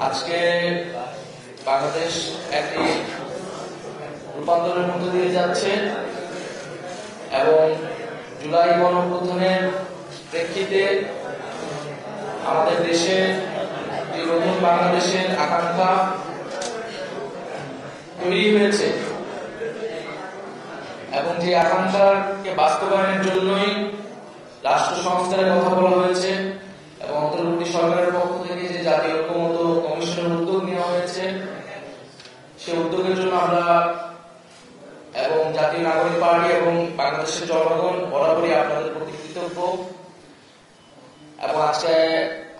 আজকে বাংলাদেশ একটি রূপান্তরের মধ্য দিয়ে যাচ্ছে এবং জুলাই গণঅভ্যুত্থানের প্রেক্ষিতে আমাদের দেশে যে নতুন বাংলাদেশের আকাঙ্ক্ষা তৈরি হয়েছে এবং যে আকাঙ্ক্ষাকে বাস্তবায়নের জন্যই রাষ্ট্র সংস্কারের কথা বলা হয়েছে এবং অন্তর্বর্তী সরকারের পক্ষ থেকে যে জাতীয় ঐক্যমত্য কমিশনের উদ্যোগ নেওয়া হয়েছে সেই উদ্যোগের জন্য আমরা এবং জাতীয় নাগরিক পার্টি এবং বাংলাদেশের জনগণ বরাবরই আপনাদের প্রতি কৃতজ্ঞ এবং আজকে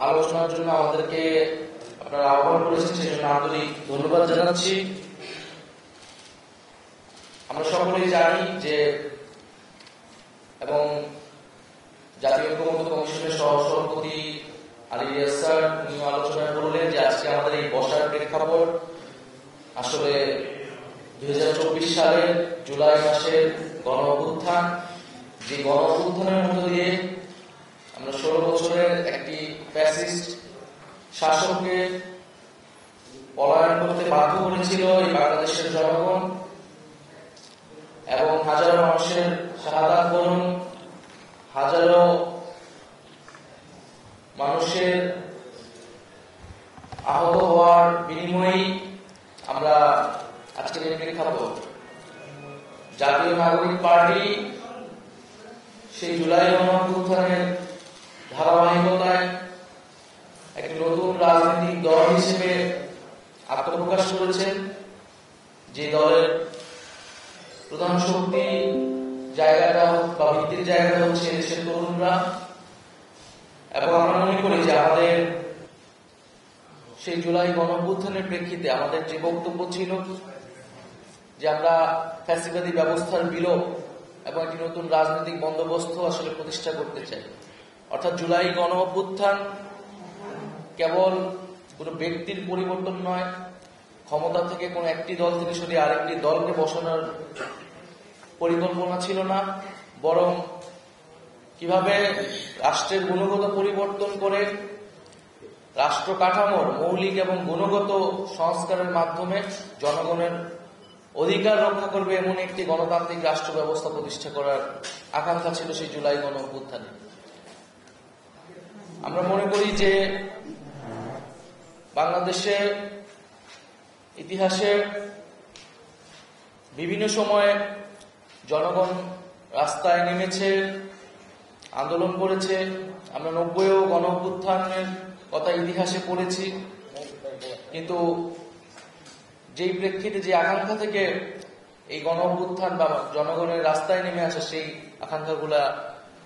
আলোচনার জন্য আমাদেরকে আপনারা আহ্বান করেছেন সেই জন্য আন্তরিক ধন্যবাদ জানাচ্ছি। আমরা সকলেই জানি যে এবং জাতীয় ঐক্যমত্য কমিশনের সহসভাপতি আলী রিয়াজ স্যার উনি আলোচনায় বললেন যে আজকে আমাদের এই বসার প্রেক্ষাপট আসলে 2024 সালের জুলাই মাসের গণ অভ্যুত্থান, যে গণ অভ্যুত্থানের মধ্য দিয়ে আমরা 16 বছরের একটি ফ্যাসিস্ট শাসককে পলায়ন করতে বাধ্য করেছিল এই বাংলাদেশের জনগণ এবং হাজারো মানুষের শাহাদাত বরণ, হাজারো মানুষের আহত হওয়ার বিনিময়েই আমরা আজকের এই প্রেক্ষাপট জাতীয় নাগরিক পার্টি সেই জুলাই গণঅভ্যুত্থানের ধারাবাহিকতায় একটি নতুন রাজনৈতিক দল হিসেবে আত্মপ্রকাশ করেছেন, যে দলের প্রধান শক্তি জায়গাটা বা ভিত্তির জায়গাটা হচ্ছে দেশের তরুণরা। এবং আমরা মনে করি যে আমাদের সেই জুলাই গণঅভ্যুত্থানের প্রেক্ষিতে আমাদের যে বক্তব্য ছিল যে আমরা ফ্যাসিবাদী ব্যবস্থার বিলোপ এবং একটি নতুন রাজনৈতিক বন্দোবস্ত আসলে প্রতিষ্ঠা করতে চাই। অর্থাৎ জুলাই গণঅভ্যুত্থান কেবল কোনো ব্যক্তির পরিবর্তন নয়, ক্ষমতা থেকে কোনো একটি দল থেকে শুধু আরেকটি দলকে বসানোর পরিকল্পনা ছিল না, বরং কিভাবে রাষ্ট্রের গুণগত পরিবর্তন করে রাষ্ট্র কাঠামোর মৌলিক এবং গুণগত সংস্কারের মাধ্যমে জনগণের অধিকার রক্ষা করবে এমন একটি গণতান্ত্রিক রাষ্ট্র ব্যবস্থা প্রতিষ্ঠা করার আকাঙ্ক্ষা ছিল সেই জুলাই গণঅভ্যুত্থানে। আমরা মনে করি যে বাংলাদেশের ইতিহাসে বিভিন্ন সময়ে জনগণ রাস্তায় নেমেছে, আন্দোলন করেছে। আমরা 90-ও গণঅভ্যুত্থানের কথা ইতিহাসে পড়েছি, কিন্তু যেই প্রেক্ষিতে যে আকাঙ্ক্ষা থেকে এই গণঅভ্যুত্থান বা জনগণের রাস্তায় নেমে আসে সেই আকাঙ্ক্ষাগুলা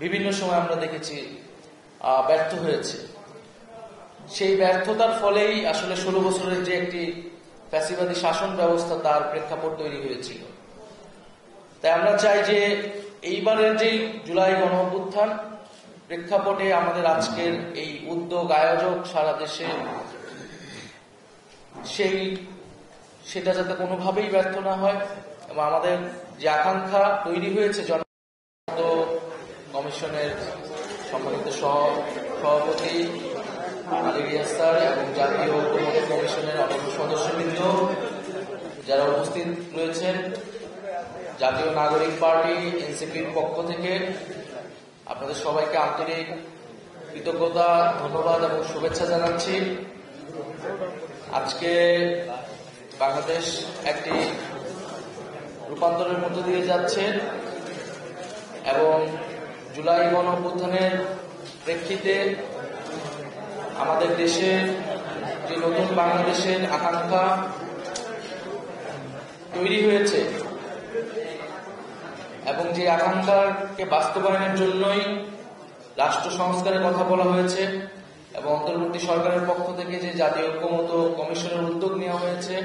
বিভিন্ন সময় আমরা দেখেছি ব্যর্থ হয়েছে। সেই ব্যর্থতার ফলেই আসলে 16 বছরের যে একটি ফ্যাসিবাদী শাসন ব্যবস্থা তার প্রেক্ষাপট তৈরি হয়েছিল। তাই আমরা চাই যে এইবারের যে জুলাই গণঅভ্যুত্থান প্রেক্ষাপটে আমাদের আজকের এই উদ্যোগ আয়োজক সারা দেশে সেটা যাতে কোনোভাবেই ব্যর্থ না হয় এবং আমাদের যে আকাঙ্ক্ষা তৈরি হয়েছে জনগণ কমিশনের সম্মানিত সভাপতি আলী রিয়াজ স্যার এবং জাতীয় ঐক্যমত্য কমিশনের অন্যান্য সদস্যবৃন্দ যারা উপস্থিত রয়েছেন, জাতীয় নাগরিক পার্টি এনসিপির পক্ষ থেকে আপনাদের সবাইকে আন্তরিক কৃতজ্ঞতা, ধন্যবাদ এবং শুভেচ্ছা জানাচ্ছি। আজকে বাংলাদেশ একটি রূপান্তরের মধ্য দিয়ে যাচ্ছে এবং জুলাই গণঅভ্যুত্থানের প্রেক্ষিতে আমাদের দেশে যে নতুন বাংলাদেশের আকাঙ্ক্ষা তৈরি হয়েছে এবং যে আকাঙ্ক্ষাকে বাস্তবায়নের জন্যই রাষ্ট্র সংস্কারের কথা বলা হয়েছে এবং অন্তর্বর্তী সরকারের পক্ষ থেকে যে জাতীয় ঐক্যমত্য কমিশনের উদ্যোগ নেওয়া হয়েছে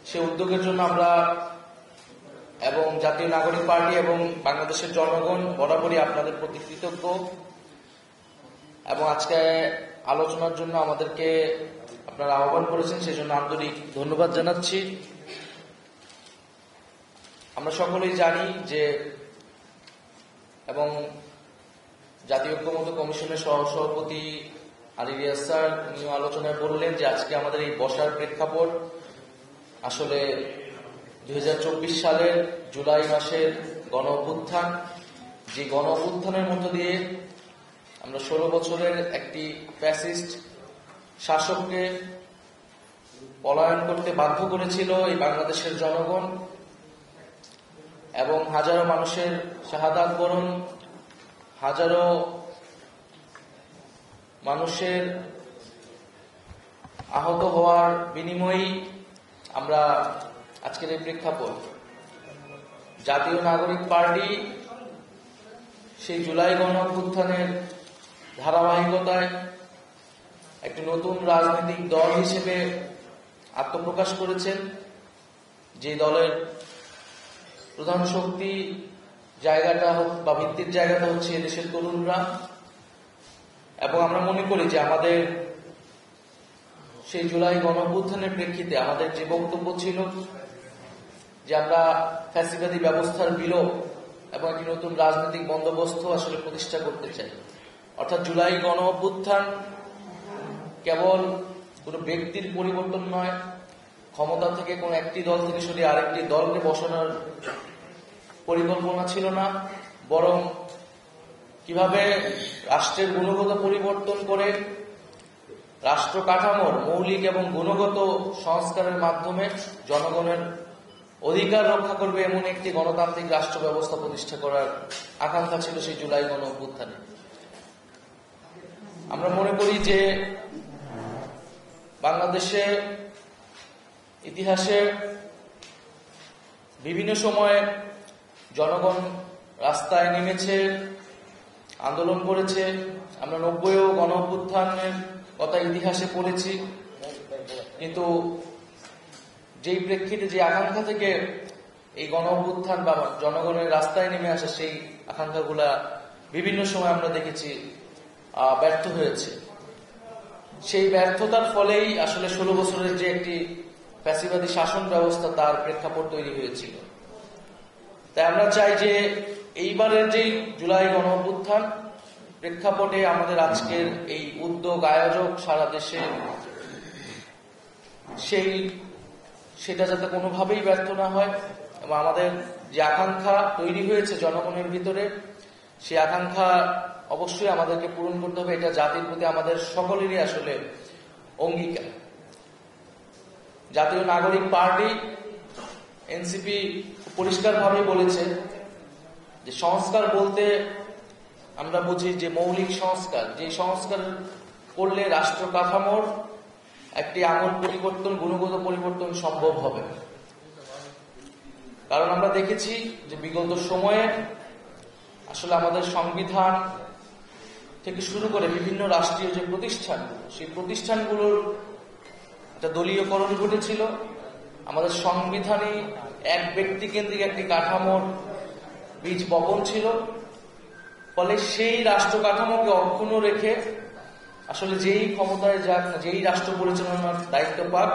সেই উদ্যোগের জন্য আমরা এবং জাতীয় নাগরিক পার্টি এবং বাংলাদেশের জনগণ বরাবরই আপনাদের প্রতি কৃতজ্ঞ এবং আজকে আলোচনার জন্য আমাদেরকে আপনারা আহ্বান করেছেন সেই জন্য আন্তরিক ধন্যবাদ জানাচ্ছি। আমরা সকলেই জানি যে এবং জাতীয় ঐক্যমত্য কমিশনের সহসভাপতি আলী রিয়াজ স্যার উনিও আলোচনায় বললেন যে আজকে আমাদের এই বসার প্রেক্ষাপট আসলে 2024 সালের জুলাই মাসের গণ অভ্যুত্থান, যে গণ অভ্যুত্থানের মধ্য দিয়ে আমরা 16 বছরের একটি ফ্যাসিস্ট শাসককে পলায়ন করতে বাধ্য করেছিল এই বাংলাদেশের জনগণ, এবং হাজারো মানুষের শাহাদাত বরণ, হাজারো মানুষের আহত হওয়ার বিনিময়ে আমরা আজকের এই প্রেক্ষাপট জাতীয় নাগরিক পার্টি সেই জুলাই গণ অভ্যুত্থানের ধারাবাহিকতায় একটি নতুন রাজনৈতিক দল হিসেবে আত্মপ্রকাশ করেছেন, যে দলের প্রধান শক্তি জায়গাটা বা ভিত্তির জায়গাটা হচ্ছে এদেশের তরুণরা। এবং আমরা মনে করি যে আমাদের সেই জুলাই গণ অভ্যুত্থানের প্রেক্ষিতে আমাদের যে বক্তব্য ছিল যে আমরা ফ্যাসিবাদী ব্যবস্থার বিলোপ এবং একটি নতুন রাজনৈতিক বন্দোবস্ত আসলে প্রতিষ্ঠা করতে চাই। অর্থাৎ জুলাই গণ অভ্যুত্থান কেবল কোনো ব্যক্তির পরিবর্তন নয়, ক্ষমতা থেকে কোনো একটি দল থেকে সরিয়ে আরেকটি দলকে বসানোর পরিকল্পনা ছিল না, বরং কিভাবে রাষ্ট্রের গুণগত পরিবর্তন করে রাষ্ট্র কাঠামোর মৌলিক এবং গুণগত সংস্কারের মাধ্যমে জনগণের অধিকার রক্ষা করবে এমন একটি গণতান্ত্রিক রাষ্ট্র ব্যবস্থা প্রতিষ্ঠা করার আকাঙ্ক্ষা ছিল সেই জুলাই গণ অভ্যুত্থানে। আমরা মনে করি যে বাংলাদেশে ইতিহাসে বিভিন্ন সময়ে জনগণ রাস্তায় নেমেছে, আন্দোলন করেছে। আমরা 90-ও গণ অভ্যুত্থানের কথা ইতিহাসে পড়েছি, কিন্তু যেই প্রেক্ষিতে যে আকাঙ্ক্ষা থেকে এই গণ অভ্যুত্থান বা জনগণের রাস্তায় নেমে আসে, সেই আকাঙ্ক্ষাগুলা বিভিন্ন সময় আমরা দেখেছি ব্যর্থ হয়েছে। সেই ব্যর্থতার ফলেই আসলে 16 বছরের যে একটি ফ্যাসিবাদী শাসন ব্যবস্থা তার প্রেক্ষাপট তৈরি হয়েছিল। তাই আমরা চাই যে এইবারের যে জুলাই গণ অভ্যুত্থান প্রেক্ষাপটে আমাদের আজকের এই উদ্যোগ আয়োজক সারা দেশে সেটা যাতে কোনোভাবেই ব্যর্থ না হয়, এবং আমাদের যে আকাঙ্ক্ষা তৈরি হয়েছে জনগণের ভিতরে, সেই আকাঙ্ক্ষা অবশ্যই আমাদেরকে পূরণ করতে হবে। এটা জাতির প্রতি আমাদের সকলেরই আসলে অঙ্গীকার। জাতীয় নাগরিক পার্টি এনসিপি পরিষ্কারভাবে বলেছে যে সংস্কার বলতে আমরা বুঝি যে মৌলিক সংস্কার, যে সংস্কার করলে রাষ্ট্র কাঠামোর একটি আমূল পরিবর্তন, গুণগত পরিবর্তন সম্ভব হবে। কারণ আমরা দেখেছি যে বিগত সময়ে আসলে আমাদের সংবিধান থেকে শুরু করে বিভিন্ন রাষ্ট্রীয় যে প্রতিষ্ঠান, সেই প্রতিষ্ঠানগুলোর একটা দলীয়করণ ঘটেছিল। আমাদের সংবিধানে এক ব্যক্তি কেন্দ্রিক একটি কাঠামোর বীজ বপন ছিল। ফলে সেই রাষ্ট্র কাঠামোকে অক্ষুণ্ণ রেখে আসলে যেই ক্ষমতায় যাক, যেই রাষ্ট্র পরিচালনার দায়িত্ব পাক,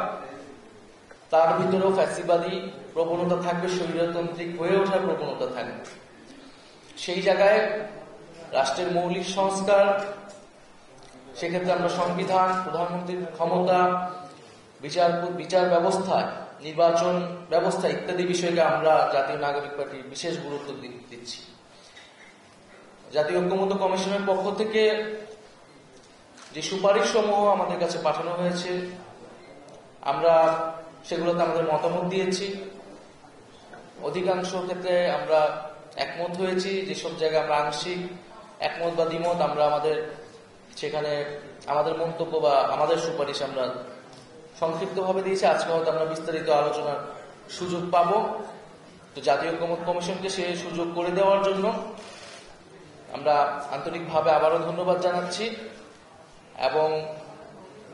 তার ভিতরেও ফ্যাসিবাদী প্রবণতা থাকবে, স্বৈরতান্ত্রিক হয়ে ওঠার প্রবণতা থাকবে। সেই জায়গায় রাষ্ট্রের মৌলিক সংস্কার, সেক্ষেত্রে আমরা সংবিধান, প্রধানমন্ত্রীর ক্ষমতা, বিচার ব্যবস্থা, নির্বাচন ব্যবস্থা ইত্যাদি বিষয়কে আমরা জাতীয় নাগরিক পার্টি বিশেষ গুরুত্ব দিচ্ছি। জাতীয় ঐক্যমত্য কমিশনের পক্ষ থেকে যে সুপারিশ সমূহ আমাদের কাছে পাঠানো হয়েছে, আমরা সেগুলোতে আমাদের মতামত দিয়েছি। অধিকাংশ ক্ষেত্রে আমরা একমত হয়েছি। যেসব জায়গায় আমরা আংশিক একমত বা দ্বিমত, আমরা সেখানে আমাদের মন্তব্য বা আমাদের সুপারিশ আমরা সংক্ষিপ্তভাবে দিয়েছি। আজকে হয়তো আমরা বিস্তারিত আলোচনার সুযোগ পাব। তো জাতীয় ঐক্যমত্য কমিশনকে সে সুযোগ করে দেওয়ার জন্য আমরা আন্তরিকভাবে আবারও ধন্যবাদ জানাচ্ছি। এবং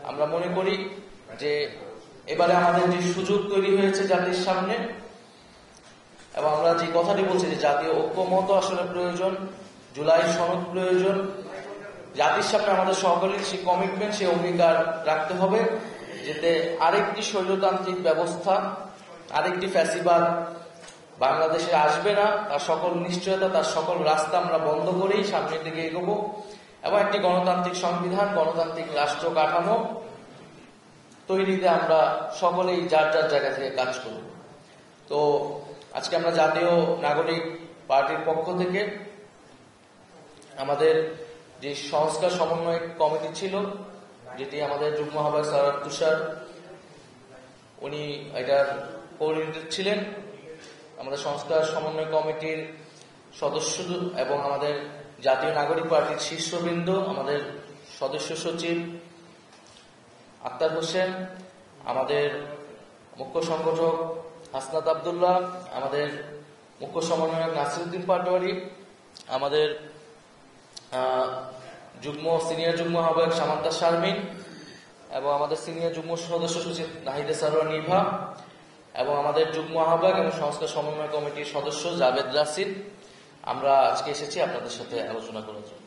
আমরা মনে করি যে এবারে আমাদের যে সুযোগ তৈরি হয়েছে জাতির সামনে, এবং আমরা যে কথাটি বলছি যে জাতীয় ঐক্যমত আসলে প্রয়োজন, জুলাই সনদ প্রয়োজন, জাতির সামনে আমাদের সকলের সেই কমিটমেন্ট, সেই অঙ্গীকার রাখতে হবে যাতে আরেকটি স্বৈরতান্ত্রিক ব্যবস্থা, আরেকটি ফ্যাসিবাদ বাংলাদেশে আসবে না, তার সকল নিশ্চয়তা, তার সকল রাস্তা আমরা বন্ধ করেই সামনের দিকে এগোবো। এবং একটি গণতান্ত্রিক সংবিধান, গণতান্ত্রিক রাষ্ট্র কাঠামো তৈরিতে আমরা সকলেই যার যার জায়গা থেকে কাজ করব। তো আজকে আমরা জাতীয় নাগরিক পার্টির পক্ষ থেকে আমাদের যে সংস্কার সমন্বয় কমিটি ছিল, যেটি আমাদের যুগ্ম আহ্বায়ক স্যার তুষার, উনি এটার কোঅর্ডিনেটর ছিলেন। আমাদের সংস্কার সমন্বয় কমিটির সদস্য এবং আমাদের জাতীয় নাগরিক পার্টির শীর্ষবৃন্দ, আমাদের সদস্য সচিব আক্তার হোসেন, আমাদের মুখ্য সংগঠক হাসনাত আবদুল্লাহ, আমাদের মুখ্য সমন্বয়ক নাসিরউদ্দিন পাটোয়ারি, আমাদের সিনিয়র যুগ্ম আহ্বায়ক সামান্তা শারমিন এবং আমাদের সিনিয়র যুগ্ম সদস্য সচিব নাহিদে সারোয়ার নিভা এবং আমাদের যুগ্ম আহ্বায়ক এবং সংস্কার সমন্বয় কমিটির সদস্য জাভেদ রাসিদ। আমরা আজকে এসেছি আপনাদের সাথে আলোচনা করার জন্য।